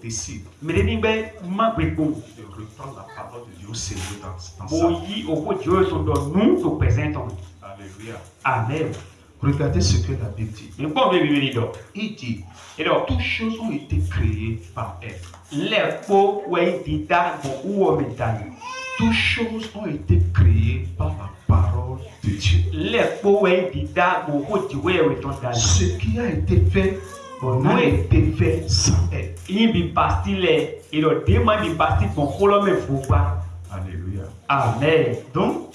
décide Mais les nimbé ma bebo. de reprendre la parole de Dieu au sérieux dans sa Boyi au Dieu sont dans nous au présent. Alléluia. Amen. Regardez ce que la Bible dit. Mais bon bébé donc. Il dit, Et donc toutes choses ont été créées par elle. les po ouais dita bon ou mentali. Toutes choses ont été créées par la parole de Dieu. Les po ouais dita bon ko diwe we ton dali. Ce qui a été fait n'a été fait sans elle. Il bi pastile et le démon bi pastile bon kolo me faut pas. Alléluia. Amen. Donc,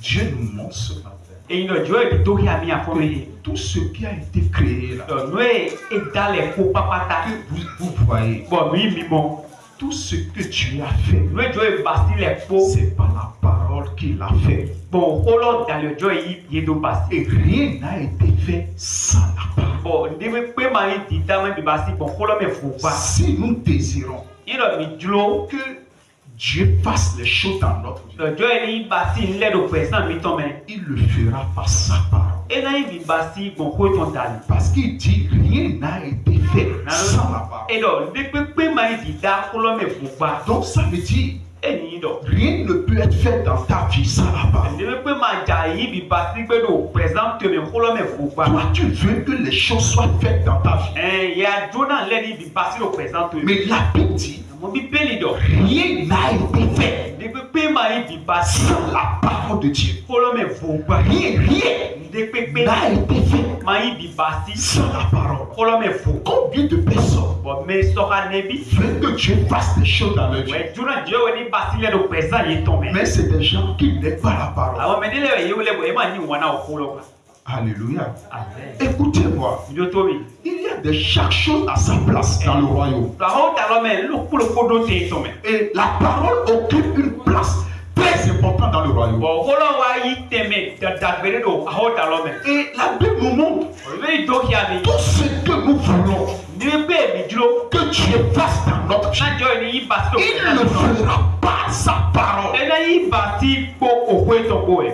Dieu nous montre ce matin Et il a Dieu bi to ya mi afo que me. tout ce qui a été créé là, Nous et dans les faux papata. que vous voyez, Bon oui mi bon. tout ce que Dieu a fait, Nous Dieu pastile les faux. c'est pas la parole qu'il a fait. Bon kolo dans le Dieu y do pastile. Et rien n'a été fait sans la parole. Bon ndebe pe ma dita me bi pastile bon kolo me faut pas. Si nous désirons Il a mi dlo que Dieu fasse les choses dans notre vie, le Dieu il pastile les do présent mi ton mais. il le fera par sa parole. Et là, il basi bon ko ton dali. Parce qu'il dit rien n'a été fait sans la parole. Et donc, depuis que ma dit da kolo me faut pas. Donc ça veut dire Et ni donc. rien ne peut être fait dans ta vie sans la parole. Depuis que ma jayi bi basi que do présente me kolo me faut pas. Toi, tu veux que les choses soient faites dans ta vie. Eh, ya Jonah les bi basi do présente. Mais la Bible dit Mon bi peli donc. rien n'a été fait Depuis que ma bi basi sans la parole de Dieu. kolo me faut pas. Rien Depuis que n'a été fait ma bi basi sans la parole. kolo me faut. Combien de personnes Bon, mais sera nebi. veulent que Dieu fasse des choses dans leur vie? Ouais, Jonah Dieu ni basi les do présent il tombe. Mais c'est des gens qui n'aiment pas la parole. Ah, mais les yo le bo ma ni wana o kolo pas. Alléluia. Amen. Écoutez-moi, Yo tobi. il y a de chaque chose à sa place dans le royaume. La honte alors mais le kodo te tombe. Et la parole occupe une place très importante dans le royaume. Bon, kolo wa yi teme da bere do a honte alors mais. Et la Bible nous montre Le do ki abi. tout ce que nous voulons Ni be mi duro. que Dieu fasse dans notre vie. Na joy ni yi basi do. Il ne fera pas sa parole. E na yi basi po okwe to ko e.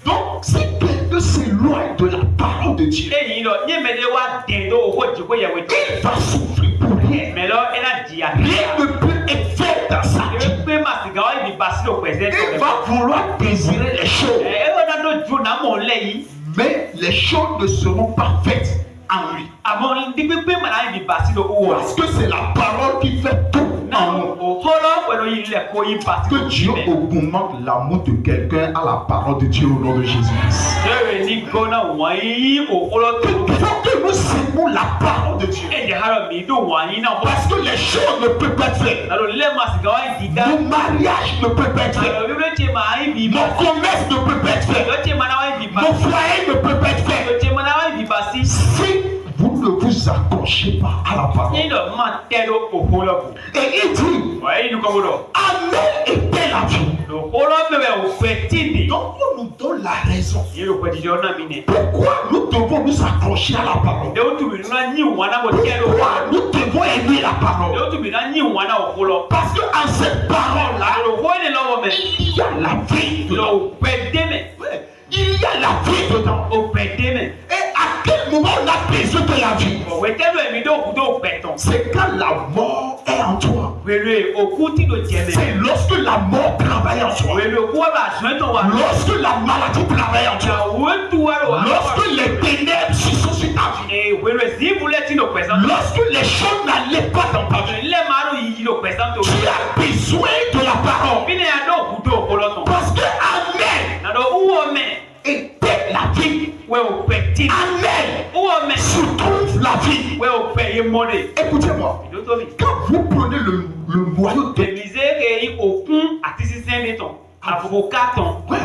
Donc, si quelqu'un s'éloigne de la parole de Dieu, E yi lo ni me de wa den do ko ji ko ye we. il va souffrir pour rien. Mais là e na dia. Rien ne peut être fait dans sa vie. E pe ma siga wa bi basi do present. Il va vouloir désirer les choses, E wa na do jo na mo le yi. mais les choses ne seront pas faites en lui. Amon di pe ma na bi basi do o. Parce que c'est la parole qui fait tout en nous. O kolo we no yi le ko yi basi. Que Dieu augmente l'amour de quelqu'un à la parole de Dieu au nom de Jésus-Christ. Je ni gona wa yi o kolo to. Il faut que nous aimons la parole de Dieu. E de haro mi do wa yi na ho. Parce que les choses ne peuvent pas être faites. Alors le masiga wa di da. Mon mariage ne peut pas être fait. Alors le che ma ai bi. Mon commerce ne peut pas être fait. Le che ma na wa bi ba. Mon foyer ne peut pas être fait. Le che ma na wa bi ba si. Si vous ne vous accrochez pas à la parole. Ni do ma te do o kolo. Et il dit, Wa yi nu ko do. Amen était la vie. Le kolo me be o petini. Donc on nous donne la raison. Yi lo ko di jo na mi ne. Pourquoi nous devons nous accrocher à la parole? De o tu bi na ni wa na mo te do. Pourquoi nous devons aimer la De parole? o tu bi na ni wa na o kolo. Parce que en cette parole-là, Alors wo ne lo me. il y a la vie dedans. Lo peteme. Ouais, il y a la vie dedans. O peteme. Et à quel moment on a besoin de la vie? O we te lo mi do ku do peton. C'est quand la mort est en toi. Wele o ku ti do jeme. C'est lorsque la mort travaille en toi. Wele o ku ba so to wa. Lorsque la maladie travaille en toi. Ja wo tu wa lo wa. Lorsque les ténèbres sont sur ta vie. E wele si vous l'êtes no présent. Lorsque les choses n'allaient pas dans ta vie. Le maro yi lo présent. Tu as besoin de la parole. Bine ya do ku do kolo ton. Parce que Amen Na do uwo me. était la vie. We o petit. Amen Uwo me. se trouve la vie. We o pe ye mode. Écoutez-moi. Do to bi. Quand vous prenez le noyau de... De misère yi okun ati sisen de ton. Avocat ton. Ouais.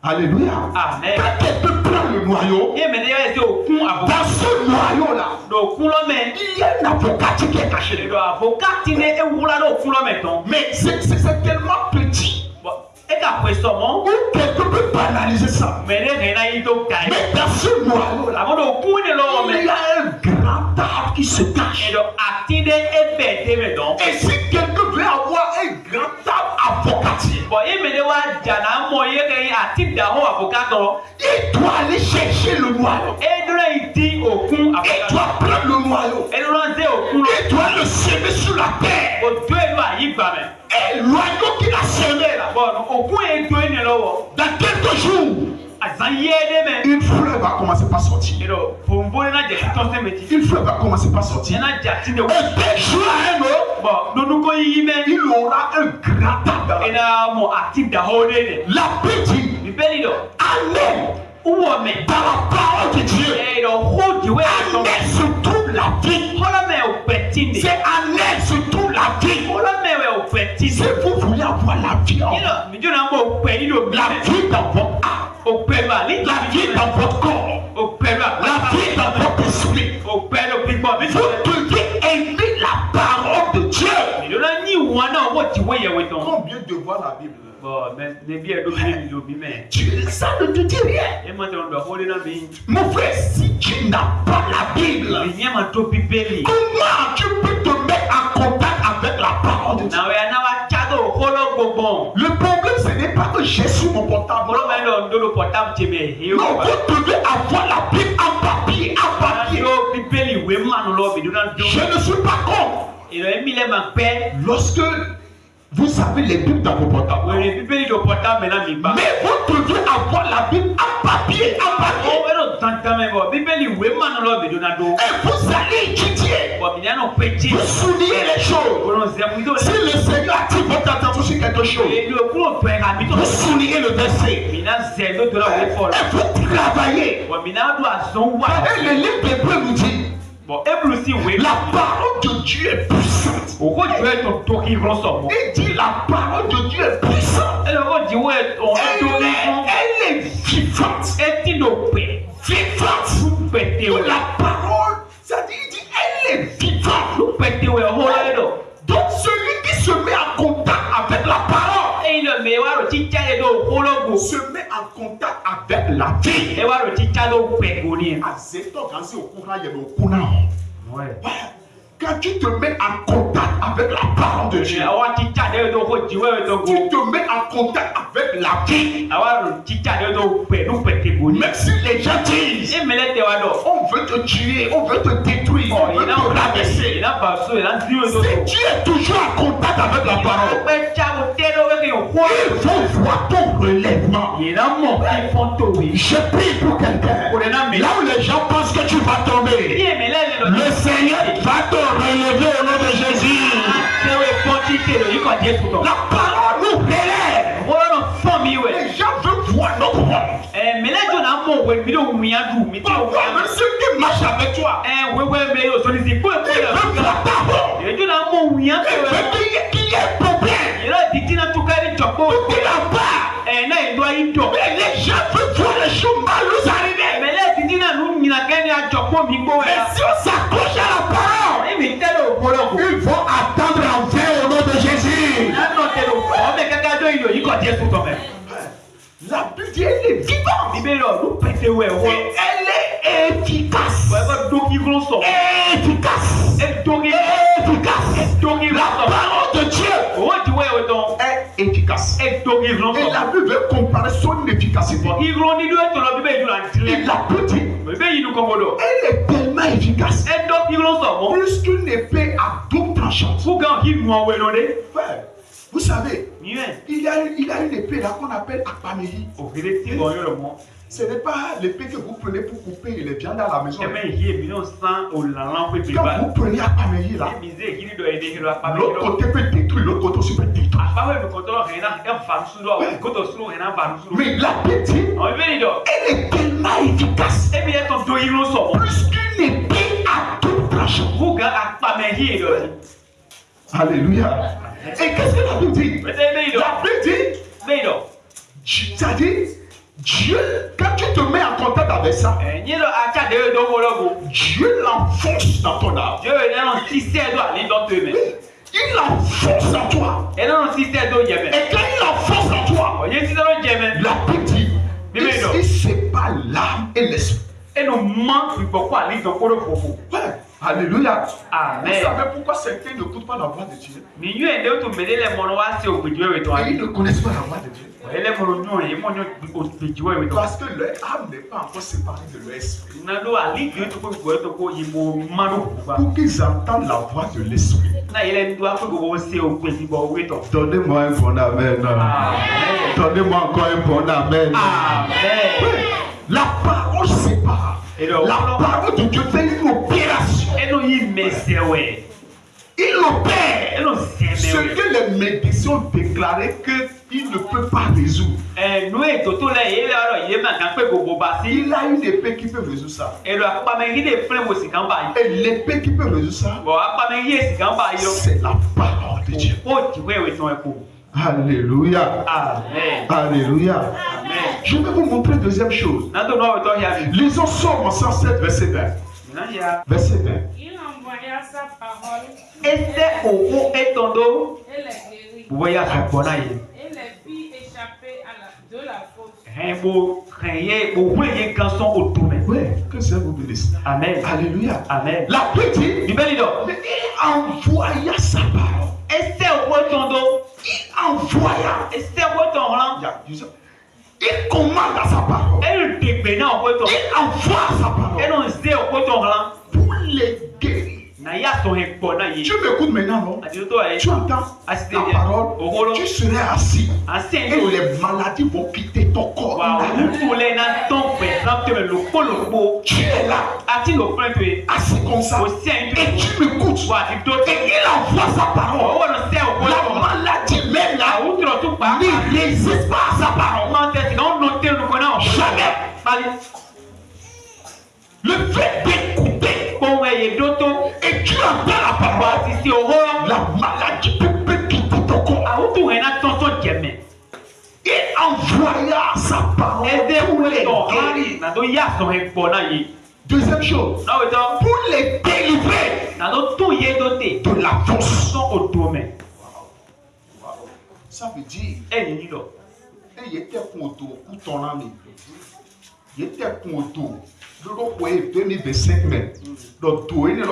Alléluia. Amen. Quand quelqu'un prend le noyau, Ye me de ya se okun avocat. dans ce noyau-là, Do kun lo me. il y a un avocat qui est caché Do dedans. avocat ti ne e wula do kun lo me ton. Mais c'est tellement petit. Bon, e ka question mon. Ou quelqu'un peut banaliser ça. Me ne rena yi do kai. Mais dans ce noyau-là, Amo do kun ne lo me. il y a un grand arbre qui se cache. Et donc, active et pété, mais donc. Et si quelqu'un veut avoir un grand arbre avocatier, Bon, il me dit, Jana, moi, il y a un active d'avant avocat. il doit aller chercher le noyau. Et il dit au coup, Il doit prendre le noyau. et lancer au coup. Il doit le semer sur la l'oiseau qui l'a semé là, dans quelques jours, une fleur va commencer par sortir. Une fleur va commencer par sortir. Et dès jour à un autre, il aura un gratin dans la petite. Amen. Dans la parole de Dieu, Amen se trouve la vie. C'est Amen se trouve la vie. Si vous voulez avoir la vie en vous, la vie dans votre âme, la vie dans votre corps, la vie dans votre esprit, vous devez aimer la parole de Dieu. Combien de fois la Bible? Ça ne te dit rien. Mon frère, si tu n'as pas la Bible, comment tu peux te mettre en contact avec la parole de Dieu? Le problème, ce n'est pas que j'ai sur mon portable. Non, vous devez avoir la Bible en papier. Je ne suis pas contre. Lorsque vous avez les Bibles dans vos portables, mais vous devez avoir la Bible en papier. Et vous allez étudier. Vous soulignez les choses. Si le Seigneur attire votre attention sur quelque chose, vous soulignez le verset. Et vous travaillez. Et le livre d'Hébreux nous dit, la parole de Dieu est puissante. Il dit la parole de Dieu est puissante. Elle est vivante. Vivante. La parole, ça dit, il dit, elle est vivante. Donc celui qui se met en contact avec la parole se met en contact avec la vie. Quand tu te mets en contact avec la parole de Dieu, tu te mets en contact avec la vie. Même si les gens disent, on veut te tuer, on veut te détruire, on veut te rabaisser, si tu es toujours en contact avec la parole, il faut voir ton relèvement. Je prie pour quelqu'un. Là où les gens pensent que tu vas tomber, le Seigneur va te relever au nom de Jésus. La parole nous relève. Les gens veulent voir notre rôle. Parfois, même ceux qui marchent avec toi, ils veulent voir ta rôle. Ils veulent qu'il y ait un problème. De la part. Mais les gens veulent voir les choses mal nous arriver. Mais si on s'accroche à la parole, ils vont attendre en vain au nom de Jésus. La Bible dit elle est vivante. Et elle est efficace. Efficace. La parole de Dieu est efficace. Et la Bible veut comparer son efficacité. Il a pu dire, elle est tellement efficace. Plus qu'une épée à double tranchant. Vous savez, il y a une épée là qu'on appelle Akpamehi. Ce n'est pas l'épée que vous prenez pour couper les viandes à la maison. Quand vous prenez Akpamehi là, l'autre côté peut détruire, l'autre côté aussi peut détruire. Mais la petite, elle est tellement efficace. Plus qu'une épée à double tranchant. Alléluia. Et qu'est-ce que la Bible dit? La Bible dit, c'est-à-dire, Dieu, quand tu te mets en contact avec ça, Dieu l'enfonce dans ton âme. Il l'enfonce en toi. Et quand il l'enfonce en toi, la Bible dit, il sépare l'âme et l'esprit. Alléluia. Amen. Vous savez pourquoi certains n'écoutent pas la voix de Dieu? Et ils ne connaissent pas la voix de Dieu. Parce que leur âme n'est pas encore séparée de leur esprit. Pour qu'ils entendent la voix de l'esprit, Na il est doit que vous aussi au petit bon oui ton. Donnez-moi un bon amen. Donnez-moi encore un bon amen. Amen. La parole sépare. La parole de Dieu fait une opération. Et nous y mettez ouais. Il opère. Et nous Ce s'aimer. que les médecins ont déclaré qu'il ne peut pas résoudre. Nous et Toto là il est alors il est maintenant que gogo basi. Il a une épée qui peut résoudre ça. Et le pas mais il est plein aussi quand ba. Et l'épée qui peut résoudre ça, Bon pas mais il est quand ba yo. c'est la parole de Dieu. Oh tu vois oui ton époux. Alléluia. Amen. Alléluia. Amen. Je vais vous montrer deuxième chose. Na to no to ya bi. Lisons Somme 107, verset 20. Na ya. Verset 20. Il envoya sa parole Ese owo etondo. et les guérit Vous voyez à son bon aïe. et les fit échapper de la fosse. Un beau créer, vous voulez qu'un son au domaine. Oui, que ça vous bénisse. Amen. Alléluia. Amen. La petite, Du bel idole. mais il envoya sa parole. Ese owo etondo. Il envoya. Ese owo etondo. Il commande à sa parole. Elle dégbe na owo etondo. Il envoie sa parole Elle on sait owo etondo. pour les guérir. Na ya son ekpo na yi. Tu m'écoutes maintenant, non? Adi to ayi. Tu entends Assistez la bien. parole, tu serais assis Ancien et to. les maladies vont quitter ton corps. Wa wutu le na ton pe exemple me lo polo. Tu es là, Ati lo plan pe. assis comme ça, Aussi un et tu m'écoutes. Wa ti to. Et il envoie sa parole. Owo no se owo La etondo. maladie même La là wutu lo tu pa. ne résiste pas à sa parole. Comment est-ce qu'on note le connaît? Jamais. Bali. Le fait d'écouter Bon ouais doto. et tu entends la parole, Wa ti si owo. la maladie peut quitter ton corps. A wutu rena tonton jeme. Il envoya sa parole Ede pour wo les to guérir. na do ya son ekpo na yi. Deuxième chose, Na we to. pour les délivrer Na do tu ye dote. de la force. Son au domaine. Ça veut dire, E ni do. il était content, ton ami. Il était content. Le roi est 2025 même. Donc, tout est là,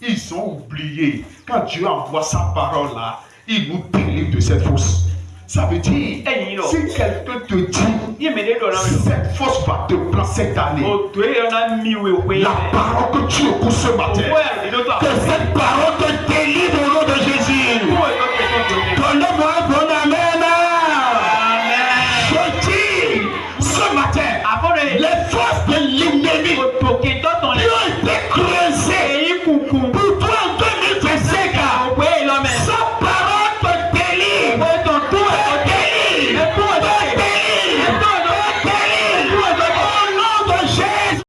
ils ont oublié. Quand Dieu envoie sa parole là, il nous délivre de cette force. Ça veut dire, si quelqu'un te dit, Ye me de do na we. cette force va te prendre cette année, O to ye na mi we we. la parole que tu